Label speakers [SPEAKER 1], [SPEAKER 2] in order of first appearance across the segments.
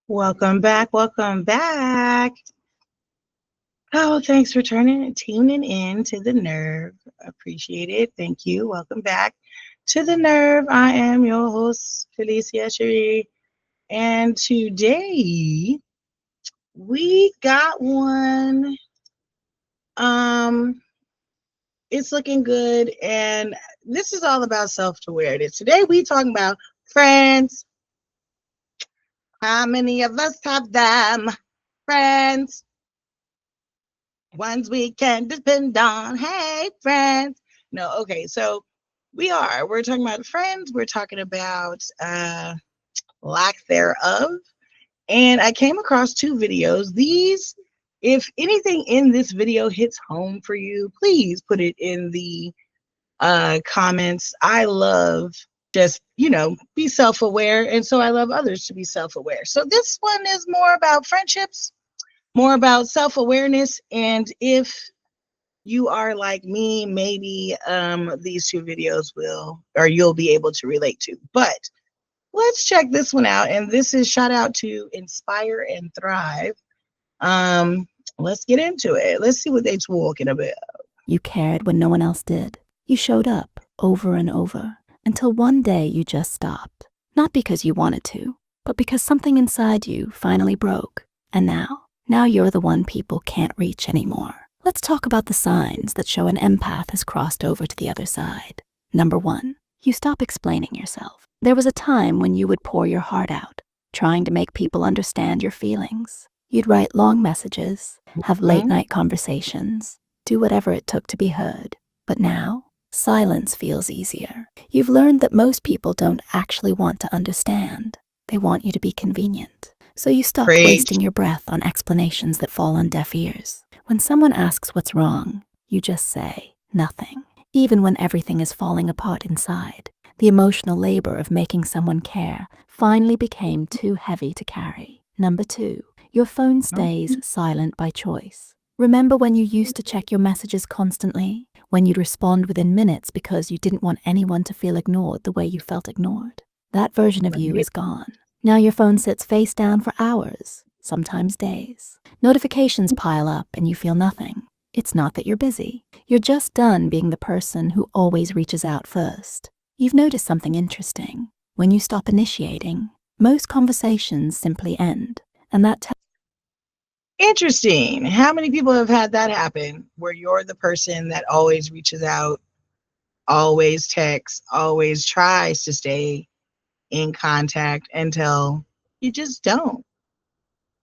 [SPEAKER 1] Welcome back. Welcome back. Oh, thanks for tuning in to the Nerve. Appreciate it. Thank you. Welcome back to the Nerve. I am your host, Felicia Cherie, and today we got one. Um, it's looking good, and this is all about self-awareness. Today we talking about friends. How many of us have them? Friends. Ones we can depend on. Hey, friends. No, okay. So we're talking about friends. We're talking about lack thereof. And I came across two videos. If anything in this video hits home for you, please put it in the comments. I love just, be self aware. And so I love others to be self aware. So this one is more about friendships, more about self awareness. And if you are like me, maybe these two videos you'll be able to relate to. But let's check this one out. And this is shout out to Inspire and Thrive. Let's get into it. Let's see what they're talking about.
[SPEAKER 2] You cared when no one else did. You showed up over and over until one day you just stopped. Not because you wanted to, but because something inside you finally broke. And now you're the one people can't reach anymore. Let's talk about the signs that show an empath has crossed over to the other side. Number 1, you stop explaining yourself. There was a time when you would pour your heart out, trying to make people understand your feelings. You'd write long messages, have late-night conversations, do whatever it took to be heard. But now, silence feels easier. You've learned that most people don't actually want to understand. They want you to be convenient. So you stop wasting your breath on explanations that fall on deaf ears. When someone asks what's wrong, you just say nothing, even when everything is falling apart inside. The emotional labor of making someone care finally became too heavy to carry. Number 2, your phone stays silent by choice. Remember when you used to check your messages constantly? When you'd respond within minutes because you didn't want anyone to feel ignored the way you felt ignored? That version of you is gone. Now your phone sits face down for hours, sometimes days. Notifications pile up and you feel nothing. It's not that you're busy. You're just done being the person who always reaches out first. You've noticed something interesting. When you stop initiating, most conversations simply end. And that
[SPEAKER 1] Interesting. How many people have had that happen where you're the person that always reaches out, always texts, always tries to stay in contact until you just don't?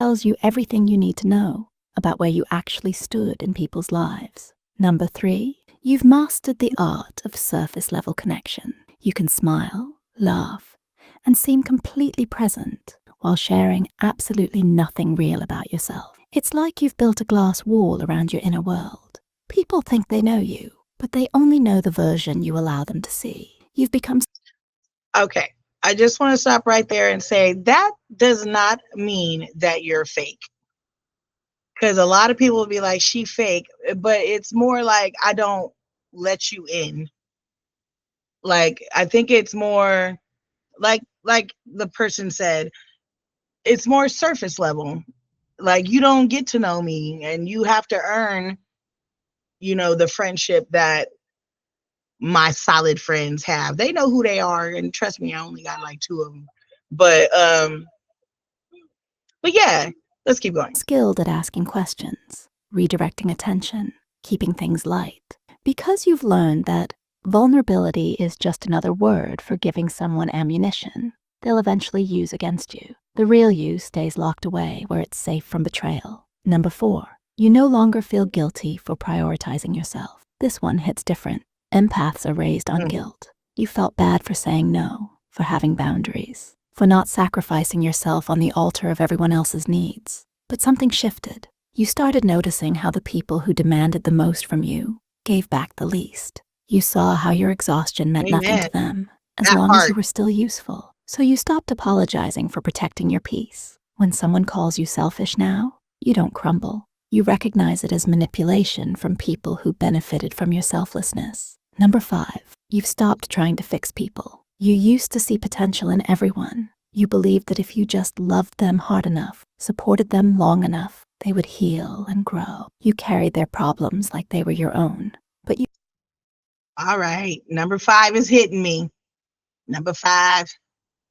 [SPEAKER 2] tells you everything you need to know about where you actually stood in people's lives. Number 3, you've mastered the art of surface-level connection. You can smile, laugh, and seem completely present while sharing absolutely nothing real about yourself. It's like you've built a glass wall around your inner world. People think they know you, but they only know the version you allow them to see. You've become...
[SPEAKER 1] Okay. I just want to stop right there and say that does not mean that you're fake. Because a lot of people will be like, she fake, but it's more like, I don't let you in. Like, I think it's more like the person said, it's more surface level. Like, you don't get to know me and you have to earn, the friendship that my solid friends have. They know who they are, and trust me, I only got like 2 of them. But yeah, let's keep going.
[SPEAKER 2] skilled at asking questions, redirecting attention, keeping things light. Because you've learned that vulnerability is just another word for giving someone ammunition they'll eventually use against you. The real you stays locked away where it's safe from betrayal. Number 4, you no longer feel guilty for prioritizing yourself. This one hits different. Empaths are raised on guilt. You felt bad for saying no, for having boundaries, for not sacrificing yourself on the altar of everyone else's needs. But something shifted. You started noticing how the people who demanded the most from you gave back the least. You saw how your exhaustion meant nothing to them, as long as you were still useful. So you stopped apologizing for protecting your peace. When someone calls you selfish now, you don't crumble. You recognize it as manipulation from people who benefited from your selflessness. Number 5, you've stopped trying to fix people. You used to see potential in everyone. You believed that if you just loved them hard enough, supported them long enough, they would heal and grow. You carried their problems like they were your own. But you
[SPEAKER 1] All right. Number 5 is hitting me. Number 5,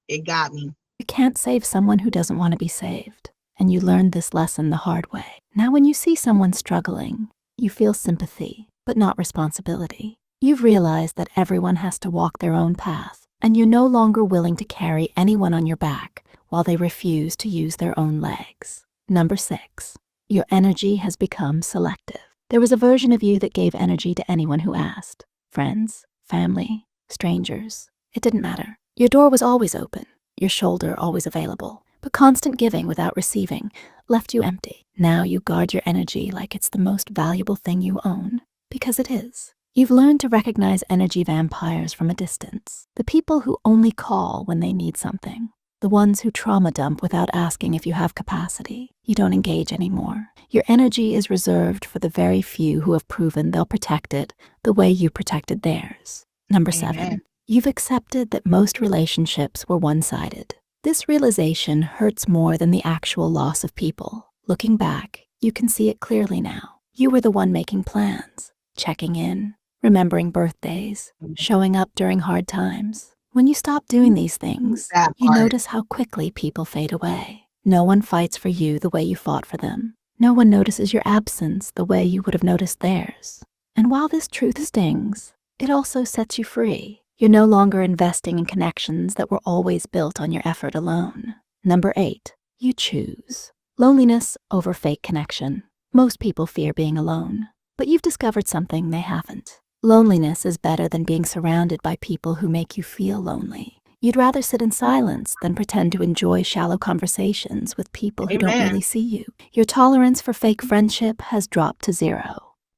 [SPEAKER 1] it got me.
[SPEAKER 2] can't save someone who doesn't want to be saved. And you learned this lesson the hard way. Now, when you see someone struggling, you feel sympathy, but not responsibility. You've realized that everyone has to walk their own path, and you're no longer willing to carry anyone on your back while they refuse to use their own legs. Number 6, your energy has become selective. There was a version of you that gave energy to anyone who asked. Friends, family, strangers. It didn't matter. Your door was always open, your shoulder always available. But constant giving without receiving left you empty. Now you guard your energy like it's the most valuable thing you own, because it is. You've learned to recognize energy vampires from a distance. The people who only call when they need something. The ones who trauma dump without asking if you have capacity. You don't engage anymore. Your energy is reserved for the very few who have proven they'll protect it the way you protected theirs. Number 7,
[SPEAKER 1] Amen.
[SPEAKER 2] you've accepted that most relationships were one-sided. This realization hurts more than the actual loss of people. Looking back, you can see it clearly now. You were the one making plans, checking in, remembering birthdays, showing up during hard times. When you stop doing these things,
[SPEAKER 1] That
[SPEAKER 2] you
[SPEAKER 1] part.
[SPEAKER 2] notice how quickly people fade away. No one fights for you the way you fought for them. No one notices your absence the way you would have noticed theirs. And while this truth stings, it also sets you free. You're no longer investing in connections that were always built on your effort alone. Number 8, you choose. Loneliness over fake connection. Most people fear being alone, but you've discovered something they haven't. Loneliness is better than being surrounded by people who make you feel lonely. You'd rather sit in silence than pretend to enjoy shallow conversations with people who don't
[SPEAKER 1] Amen.
[SPEAKER 2] really see you. Your tolerance for fake friendship has dropped to 0.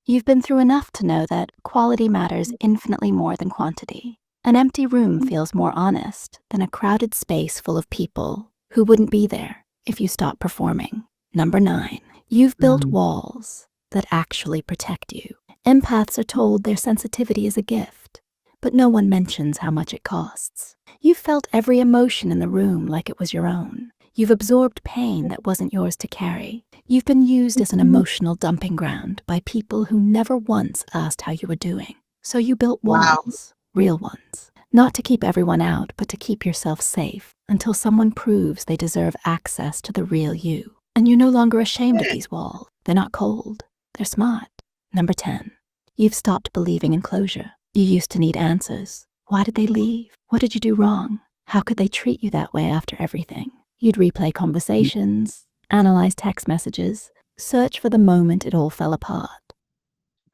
[SPEAKER 2] You've been through enough to know that quality matters infinitely more than quantity. An empty room feels more honest than a crowded space full of people who wouldn't be there if you stopped performing. Number 9, you've built walls that actually protect you. Empaths are told their sensitivity is a gift, but no one mentions how much it costs. You've felt every emotion in the room like it was your own. You've absorbed pain that wasn't yours to carry. You've been used as an emotional dumping ground by people who never once asked how you were doing. So you built
[SPEAKER 1] Wow.
[SPEAKER 2] walls. Real ones. Not to keep everyone out, but to keep yourself safe until someone proves they deserve access to the real you. And you're no longer ashamed of these walls. They're not cold. They're smart. Number 10, you've stopped believing in closure. You used to need answers. Why did they leave? What did you do wrong? How could they treat you that way after everything? You'd replay conversations, analyze text messages, search for the moment it all fell apart.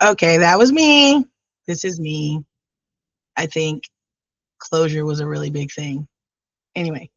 [SPEAKER 1] Okay, that was me. This is me. I think closure was a really big thing. Anyway.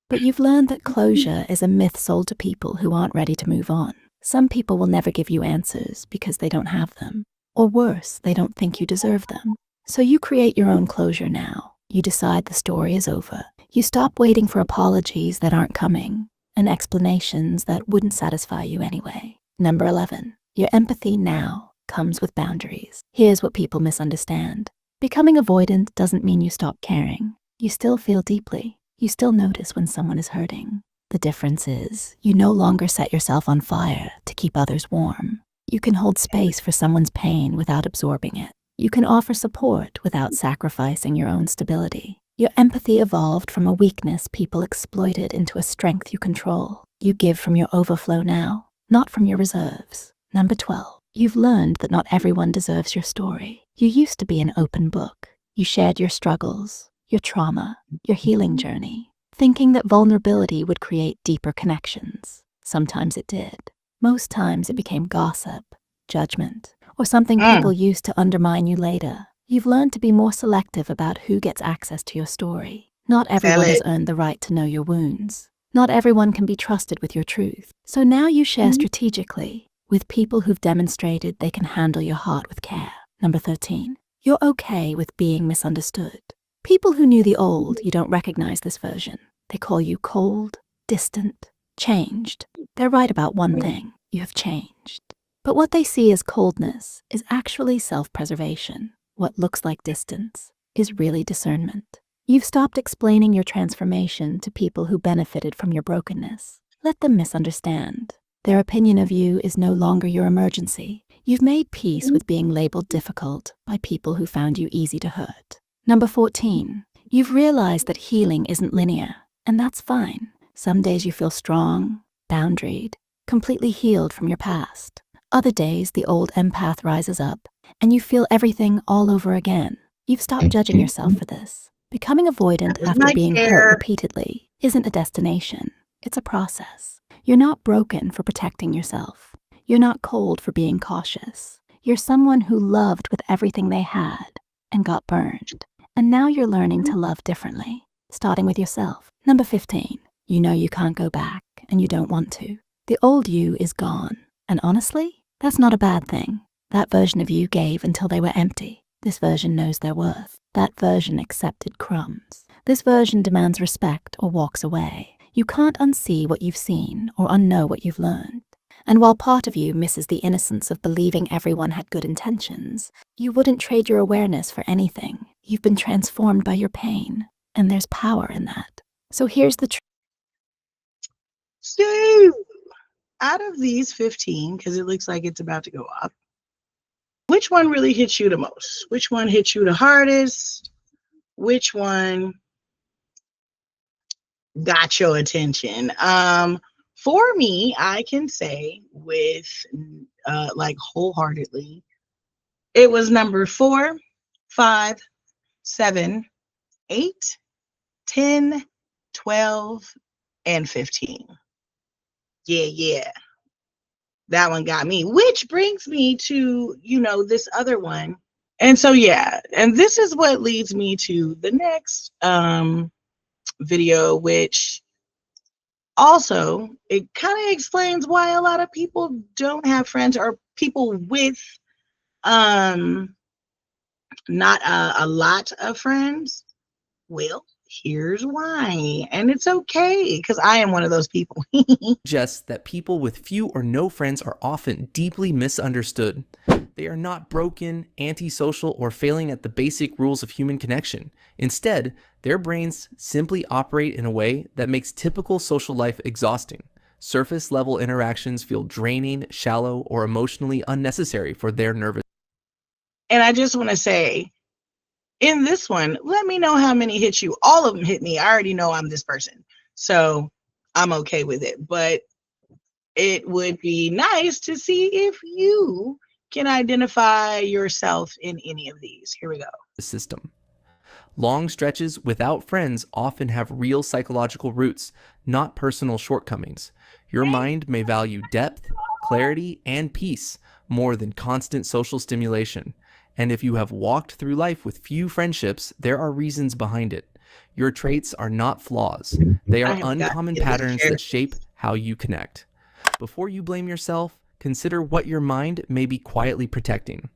[SPEAKER 2] But you've learned that closure is a myth sold to people who aren't ready to move on. Some people will never give you answers because they don't have them. Or worse, they don't think you deserve them. So you create your own closure now. You decide the story is over. You stop waiting for apologies that aren't coming and explanations that wouldn't satisfy you anyway. Number 11, your empathy now comes with boundaries. Here's what people misunderstand. Becoming avoidant doesn't mean you stop caring. You still feel deeply. You still notice when someone is hurting. The difference is, you no longer set yourself on fire to keep others warm. You can hold space for someone's pain without absorbing it. You can offer support without sacrificing your own stability. Your empathy evolved from a weakness people exploited into a strength you control. You give from your overflow now, not from your reserves. Number 12, you've learned that not everyone deserves your story. You used to be an open book. You shared your struggles, your trauma, your healing journey, thinking that vulnerability would create deeper connections. Sometimes it did. Most times it became gossip, judgment, or something people used to undermine you later. You've learned to be more selective about who gets access to your story. Not everyone has earned the right to know your wounds. Not everyone can be trusted with your truth. So now you share strategically with people who've demonstrated they can handle your heart with care. Number 13, you're okay with being misunderstood. People who knew the old, you don't recognize this version. They call you cold, distant, changed. They're right about one thing, you have changed. But what they see as coldness is actually self-preservation. What looks like distance is really discernment. You've stopped explaining your transformation to people who benefited from your brokenness. Let them misunderstand. Their opinion of you is no longer your emergency. You've made peace with being labeled difficult by people who found you easy to hurt. Number 14, you've realized that healing isn't linear, and that's fine. Some days you feel strong, boundaried, completely healed from your past. Other days, the old empath rises up, and you feel everything all over again. You've stopped judging yourself for this. Becoming avoidant
[SPEAKER 1] That was
[SPEAKER 2] after
[SPEAKER 1] my
[SPEAKER 2] being hurt
[SPEAKER 1] chair.
[SPEAKER 2] repeatedly isn't a destination, it's a process. You're not broken for protecting yourself. You're not cold for being cautious. You're someone who loved with everything they had and got burned. And now you're learning to love differently, starting with yourself. Number 15, you know you can't go back and you don't want to. The old you is gone. And honestly, that's not a bad thing. That version of you gave until they were empty. This version knows their worth. That version accepted crumbs. This version demands respect or walks away. You can't unsee what you've seen or unknow what you've learned. And while part of you misses the innocence of believing everyone had good intentions, you wouldn't trade your awareness for anything. You've been transformed by your pain, and there's power in that. So here's the truth.
[SPEAKER 1] So, out of these 15, because it looks like it's about to go off, which one really hits you the most? Which one hits you the hardest? Which one got your attention? For me, I can say with like wholeheartedly, it was number 4, 5, 7, 8, 10, 12, and 15. Yeah. That one got me, which brings me to, this other one. And so, yeah, and this is what leads me to the next video, which also it kind of explains why a lot of people don't have friends, or people with not a lot of friends. Well, here's why, and it's okay because I am one of those people.
[SPEAKER 3] Suggests that people with few or no friends are often deeply misunderstood. They are not broken, antisocial, or failing at the basic rules of human connection. Instead, their brains simply operate in a way that makes typical social life exhausting. Surface-level interactions feel draining, shallow, or emotionally unnecessary for their nervous.
[SPEAKER 1] And I just want to say, in this one, let me know how many hit you. All of them hit me. I already know I'm this person, so I'm okay with it. But it would be nice to see if you can identify yourself in any of these. Here we go.
[SPEAKER 3] System. Long stretches without friends often have real psychological roots, not personal shortcomings. Your mind may value depth, clarity, and peace more than constant social stimulation. And if you have walked through life with few friendships, there are reasons behind it. Your traits are not flaws. They
[SPEAKER 1] I
[SPEAKER 3] are
[SPEAKER 1] have got to
[SPEAKER 3] uncommon
[SPEAKER 1] get this
[SPEAKER 3] patterns
[SPEAKER 1] chair.
[SPEAKER 3] that shape how you connect. Before you blame yourself, consider what your mind may be quietly protecting.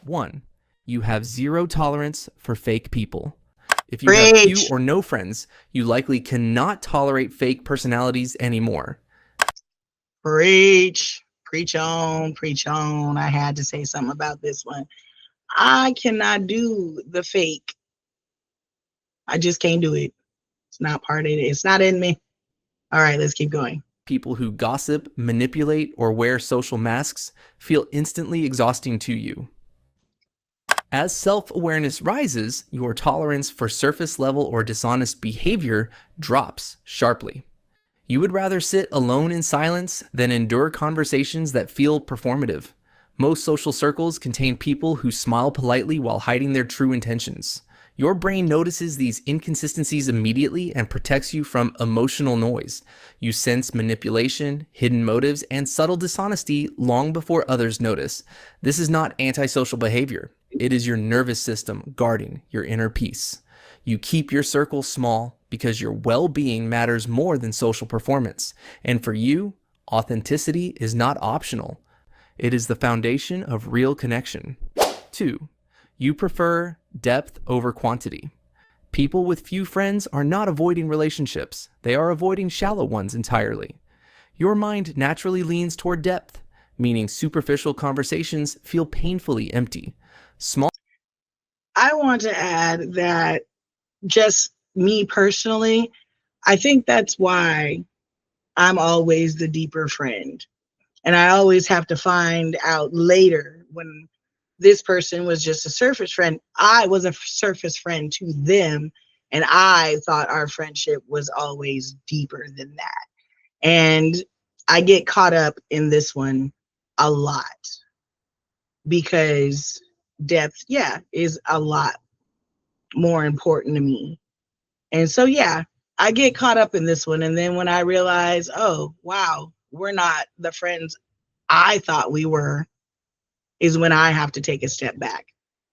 [SPEAKER 3] 1. You have zero tolerance for fake people. If you have few
[SPEAKER 1] Preach.
[SPEAKER 3] or no friends, you likely cannot tolerate fake personalities anymore.
[SPEAKER 1] Preach. Preach on. Preach on. I had to say something about this one. I cannot do the fake. I just can't do it. It's not part of it. It's not in me. All right, let's keep going.
[SPEAKER 3] People who gossip, manipulate, or wear social masks feel instantly exhausting to you. As self-awareness rises, your tolerance for surface-level or dishonest behavior drops sharply. You would rather sit alone in silence than endure conversations that feel performative. Most social circles contain people who smile politely while hiding their true intentions. Your brain notices these inconsistencies immediately and protects you from emotional noise. You sense manipulation, hidden motives, and subtle dishonesty long before others notice. This is not antisocial behavior. It is your nervous system guarding your inner peace. You keep your circle small because your well-being matters more than social performance. And for you, authenticity is not optional. It is the foundation of real connection. 2. You prefer depth over quantity. People with few friends are not avoiding relationships. They are avoiding shallow ones entirely. Your mind naturally leans toward depth, meaning superficial conversations feel painfully empty. Small
[SPEAKER 1] I want to add that just me personally, I think that's why I'm always the deeper friend. And I always have to find out later when this person was just a surface friend. I was a surface friend to them. And I thought our friendship was always deeper than that. And I get caught up in this one a lot because depth, yeah, is a lot more important to me. And so, yeah, I get caught up in this one. And then when I realize, oh, wow, we're not the friends I thought we were, is when I have to take a step back.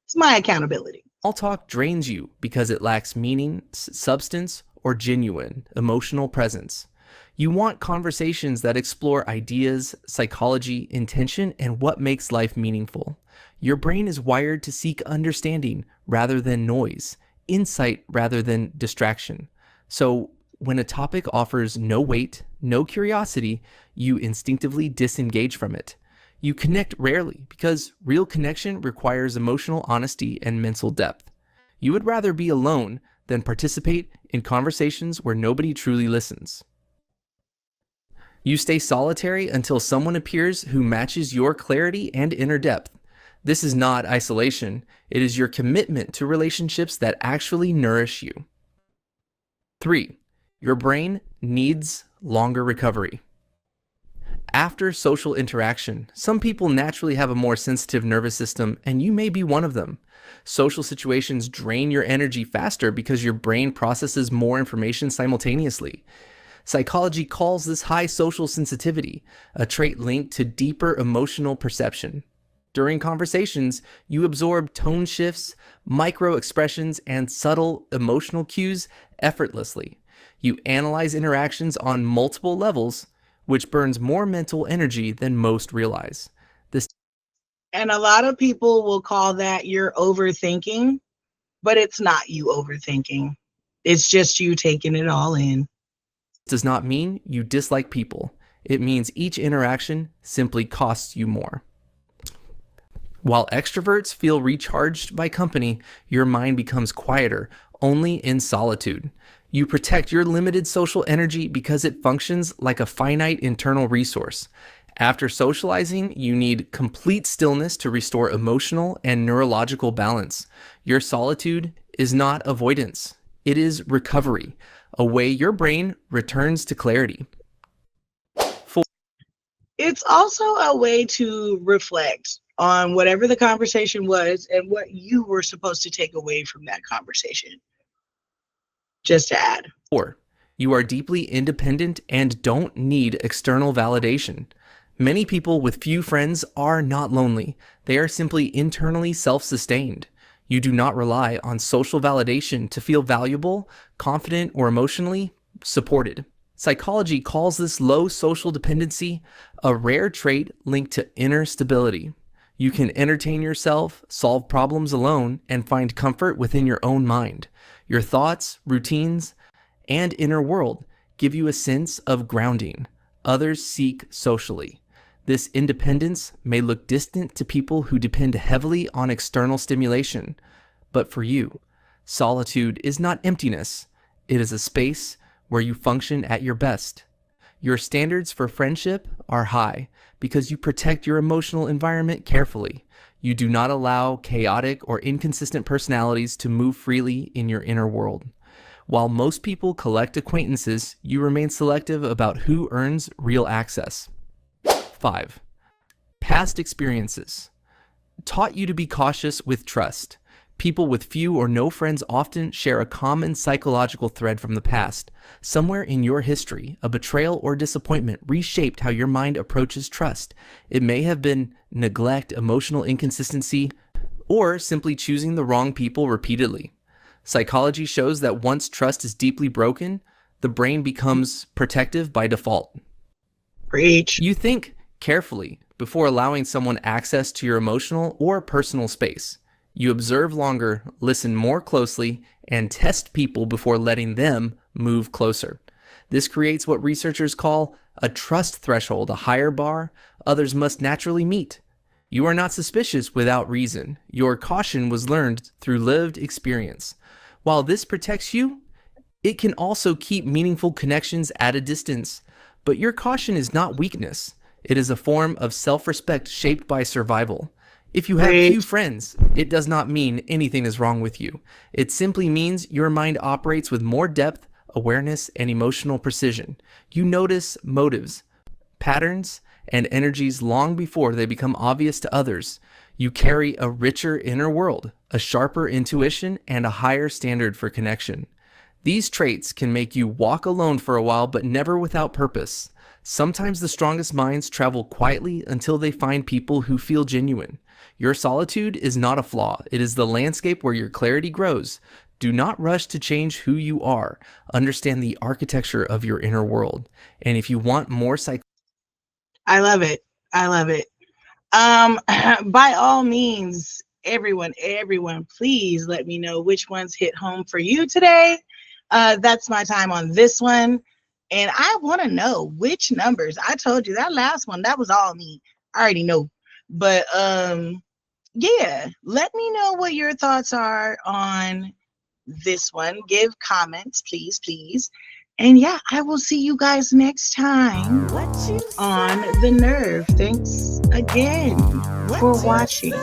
[SPEAKER 1] It's my accountability.
[SPEAKER 3] Small talk drains you because it lacks meaning, substance, or genuine emotional presence. You want conversations that explore ideas, psychology, intention, and what makes life meaningful. Your brain is wired to seek understanding rather than noise, insight rather than distraction. So, when a topic offers no weight, no curiosity, you instinctively disengage from it. You connect rarely because real connection requires emotional honesty and mental depth. You would rather be alone than participate in conversations where nobody truly listens. You stay solitary until someone appears who matches your clarity and inner depth. This is not isolation, it is your commitment to relationships that actually nourish you. 3. Your brain needs longer recovery. After social interaction, some people naturally have a more sensitive nervous system, and you may be one of them. Social situations drain your energy faster because your brain processes more information simultaneously. Psychology calls this high social sensitivity, a trait linked to deeper emotional perception. During conversations, you absorb tone shifts, micro expressions, and subtle emotional cues effortlessly. You analyze interactions on multiple levels, which burns more mental energy than most realize. This
[SPEAKER 1] And a lot of people will call that you're overthinking, but it's not you overthinking. It's just you taking it all in.
[SPEAKER 3] does not mean you dislike people. It means each interaction simply costs you more. While extroverts feel recharged by company, your mind becomes quieter only in solitude. You protect your limited social energy because it functions like a finite internal resource. After socializing, you need complete stillness to restore emotional and neurological balance. Your solitude is not avoidance, it is recovery, a way your brain returns to clarity.
[SPEAKER 1] It's also a way to reflect on whatever the conversation was and what you were supposed to take away from that conversation. Just to add.
[SPEAKER 3] 4. You are deeply independent and don't need external validation. Many people with few friends are not lonely. They are simply internally self-sustained. You do not rely on social validation to feel valuable, confident, or emotionally supported. Psychology calls this low social dependency a rare trait linked to inner stability. You can entertain yourself, solve problems alone, and find comfort within your own mind. Your thoughts, routines, and inner world give you a sense of grounding. Others seek socially. This independence may look distant to people who depend heavily on external stimulation, but for you, solitude is not emptiness. It is a space where you function at your best. Your standards for friendship are high because you protect your emotional environment carefully. You do not allow chaotic or inconsistent personalities to move freely in your inner world. While most people collect acquaintances, you remain selective about who earns real access. 5. Past experiences taught you to be cautious with trust. People with few or no friends often share a common psychological thread from the past. Somewhere in your history, a betrayal or disappointment reshaped how your mind approaches trust. It may have been neglect, emotional inconsistency, or simply choosing the wrong people repeatedly. Psychology shows that once trust is deeply broken, the brain becomes protective by default.
[SPEAKER 1] Preach.
[SPEAKER 3] You think carefully before allowing someone access to your emotional or personal space. You observe longer, listen more closely, and test people before letting them move closer. This creates what researchers call a trust threshold, a higher bar others must naturally meet. You are not suspicious without reason. Your caution was learned through lived experience. While this protects you, it can also keep meaningful connections at a distance. But your caution is not weakness. It is a form of self-respect shaped by survival. If you have few
[SPEAKER 1] Preach.
[SPEAKER 3] friends, it does not mean anything is wrong with you. It simply means your mind operates with more depth, awareness, and emotional precision. You notice motives, patterns, and energies long before they become obvious to others. You carry a richer inner world, a sharper intuition, and a higher standard for connection. These traits can make you walk alone for a while, but never without purpose. Sometimes the strongest minds travel quietly until they find people who feel genuine. Your solitude is not a flaw. It is the landscape where your clarity grows. Do not rush to change who you are. Understand the architecture of your inner world. And if you want more
[SPEAKER 1] I love it. I love it. Um, by all means, everyone, please let me know which ones hit home for you today. That's my time on this one. And I want to know which numbers. I told you that last one, that was all me. I already know. But yeah, let me know what your thoughts are on this one. Give comments, please, please. And yeah, I will see you guys next time on The Nerve. Thanks again for watching.